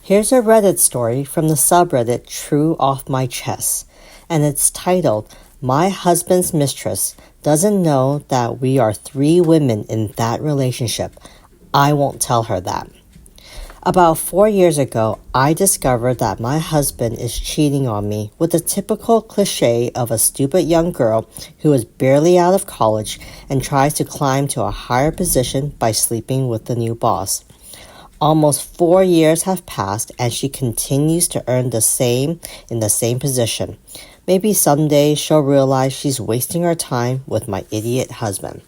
Here's a Reddit story from the subreddit True Off My Chest, and it's titled, My Husband's Mistress Doesn't Know That We Are Three Women in That Relationship. I won't tell her that. About 4 years ago, I discovered that my husband is cheating on me with the typical cliche of a stupid young girl who is barely out of college and tries to climb to a higher position by sleeping with the new boss. Almost 4 years have passed and she continues to earn the same in the same position. Maybe someday she'll realize she's wasting her time with my idiot husband.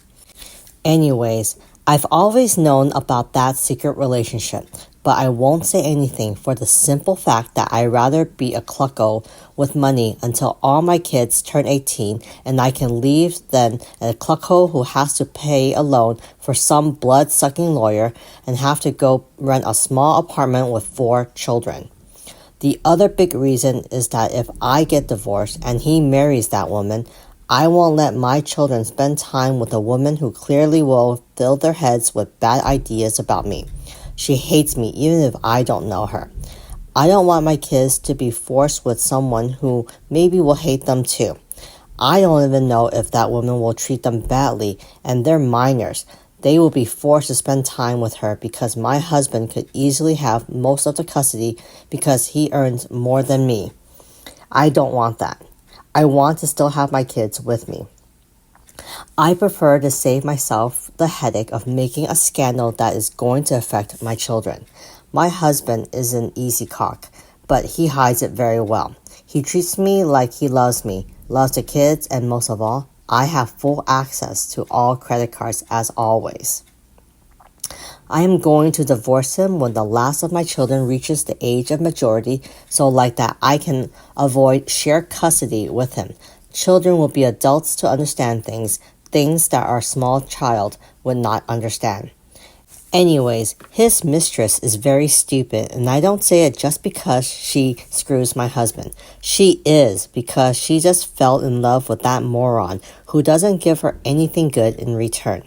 Anyways, I've always known about that secret relationship, but I won't say anything for the simple fact that I'd rather be a clucko with money until all my kids turn 18 and I can leave than a clucko who has to pay a loan for some blood-sucking lawyer and have to go rent a small apartment with 4 children. The other big reason is that if I get divorced and he marries that woman, I won't let my children spend time with a woman who clearly will fill their heads with bad ideas about me. She hates me even if I don't know her. I don't want my kids to be forced with someone who maybe will hate them too. I don't even know if that woman will treat them badly, and they're minors. They will be forced to spend time with her because my husband could easily have most of the custody because he earns more than me. I don't want that. I want to still have my kids with me. I prefer to save myself the headache of making a scandal that is going to affect my children. My husband is an easy cock, but he hides it very well. He treats me like he loves me, loves the kids, and most of all, I have full access to all credit cards as always. I am going to divorce him when the last of my children reaches the age of majority so like that I can avoid shared custody with him. Children will be adults to understand things that our small child would not understand. Anyways, his mistress is very stupid, and I don't say it just because she screws my husband. She is, because she just fell in love with that moron who doesn't give her anything good in return.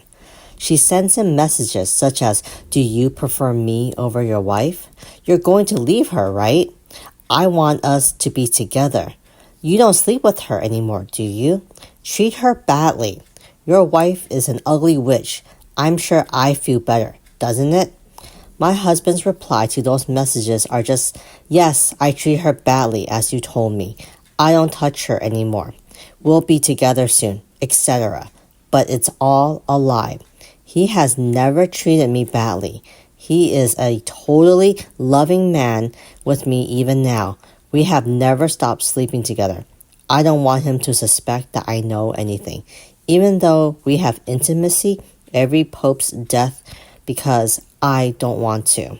She sends him messages such as, do you prefer me over your wife? You're going to leave her, right? I want us to be together. You don't sleep with her anymore, do you? Treat her badly. Your wife is an ugly witch. I'm sure I feel better, doesn't it? My husband's reply to those messages are just, yes, I treat her badly as you told me. I don't touch her anymore. We'll be together soon, etc. But it's all a lie. He has never treated me badly. He is a totally loving man with me even now. We have never stopped sleeping together. I don't want him to suspect that I know anything, even though we have intimacy every Pope's death because I don't want to.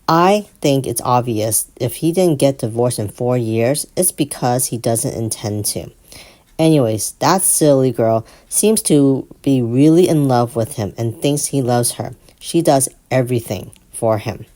I think it's obvious if he didn't get divorced in 4 years, it's because he doesn't intend to. Anyways, that silly girl seems to be really in love with him and thinks he loves her. She does everything for him.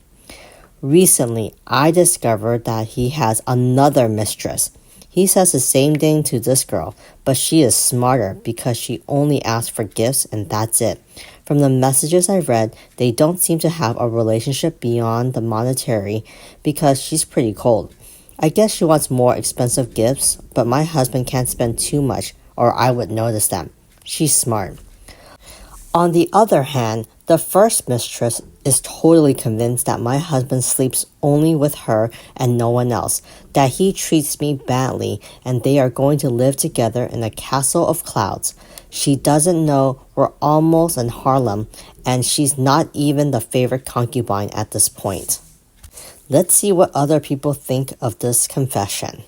Recently, I discovered that he has another mistress. He says the same thing to this girl, but she is smarter because she only asks for gifts and that's it. From the messages I read, they don't seem to have a relationship beyond the monetary because she's pretty cold. I guess she wants more expensive gifts, but my husband can't spend too much or I would notice them. She's smart. On the other hand, the first mistress is totally convinced that my husband sleeps only with her and no one else, that he treats me badly and they are going to live together in a castle of clouds. She doesn't know we're almost in Harlem and she's not even the favorite concubine at this point. Let's see what other people think of this confession.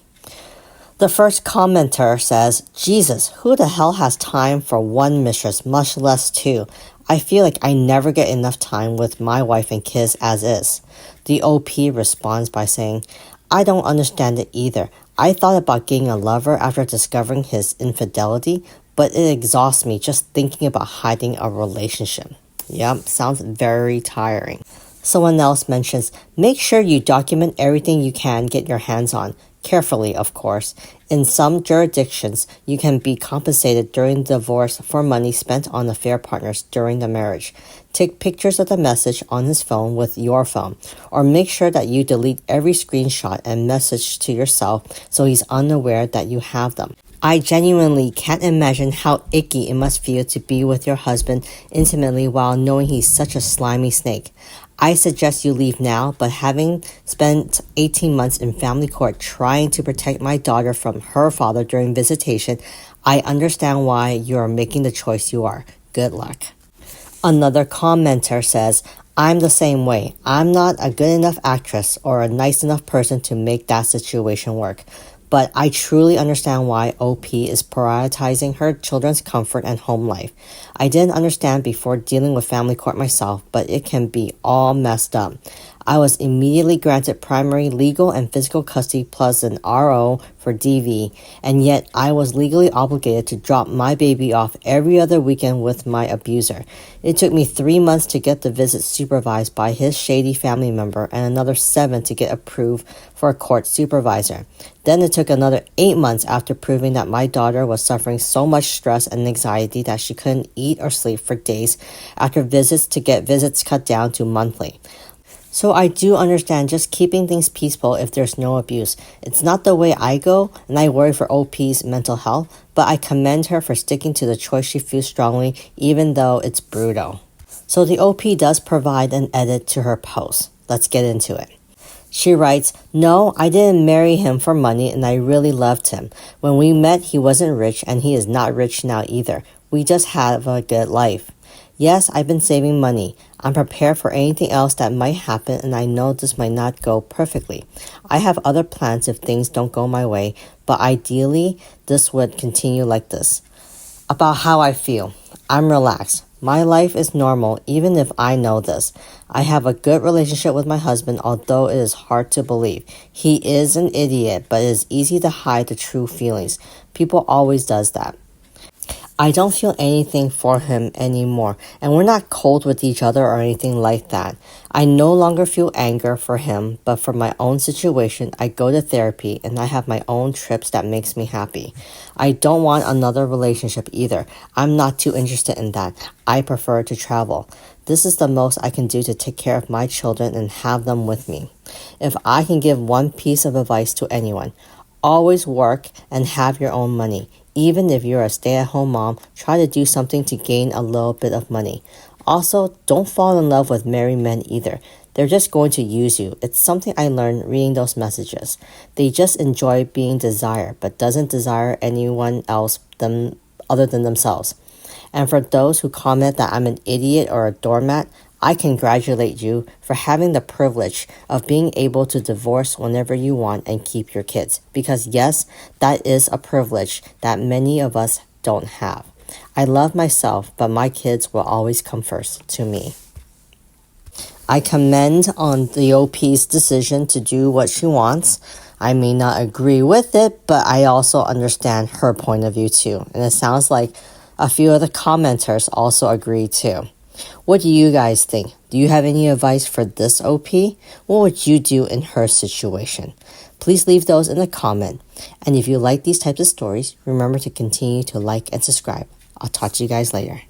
The first commenter says, Jesus, who the hell has time for one mistress, much less 2? I feel like I never get enough time with my wife and kids as is. The OP responds by saying, I don't understand it either. I thought about getting a lover after discovering his infidelity, but it exhausts me just thinking about hiding a relationship. Yep, sounds very tiring. Someone else mentions, make sure you document everything you can get your hands on. Carefully, of course. In some jurisdictions, you can be compensated during divorce for money spent on affair partners during the marriage. Take pictures of the message on his phone with your phone, or make sure that you delete every screenshot and message to yourself so he's unaware that you have them. I genuinely can't imagine how icky it must feel to be with your husband intimately while knowing he's such a slimy snake. I suggest you leave now, but having spent 18 months in family court trying to protect my daughter from her father during visitation, I understand why you are making the choice you are. Good luck. Another commenter says, I'm the same way. I'm not a good enough actress or a nice enough person to make that situation work. But I truly understand why OP is prioritizing her children's comfort and home life. I didn't understand before dealing with family court myself, but it can be all messed up. I was immediately granted primary legal and physical custody plus an RO for DV, and yet I was legally obligated to drop my baby off every other weekend with my abuser. It took me 3 months to get the visit supervised by his shady family member and another 7 to get approved for a court supervisor. Then it took another 8 months after proving that my daughter was suffering so much stress and anxiety that she couldn't eat or sleep for days after visits to get visits cut down to monthly. So I do understand just keeping things peaceful if there's no abuse. It's not the way I go, and I worry for OP's mental health, but I commend her for sticking to the choice she feels strongly, even though it's brutal. So the OP does provide an edit to her post. Let's get into it. She writes, No, I didn't marry him for money and I really loved him. When we met, he wasn't rich and he is not rich now either. We just have a good life. Yes, I've been saving money. I'm prepared for anything else that might happen and I know this might not go perfectly. I have other plans if things don't go my way, but ideally, this would continue like this. About how I feel. I'm relaxed. My life is normal even if I know this. I have a good relationship with my husband, although it is hard to believe. He is an idiot, but it is easy to hide the true feelings. People always does that. I don't feel anything for him anymore, and we're not cold with each other or anything like that. I no longer feel anger for him, but for my own situation, I go to therapy and I have my own trips that makes me happy. I don't want another relationship either. I'm not too interested in that. I prefer to travel. This is the most I can do to take care of my children and have them with me. If I can give one piece of advice to anyone, always work and have your own money. Even if you're a stay-at-home mom, try to do something to gain a little bit of money. Also, don't fall in love with married men either. They're just going to use you. It's something I learned reading those messages. They just enjoy being desired, but doesn't desire anyone else other than themselves. And for those who comment that I'm an idiot or a doormat, I congratulate you for having the privilege of being able to divorce whenever you want and keep your kids. Because yes, that is a privilege that many of us don't have. I love myself, but my kids will always come first to me. I commend on the OP's decision to do what she wants. I may not agree with it, but I also understand her point of view too. And it sounds like a few of the commenters also agree too. What do you guys think? Do you have any advice for this OP? What would you do in her situation? Please leave those in the comment. And if you like these types of stories, remember to continue to like and subscribe. I'll talk to you guys later.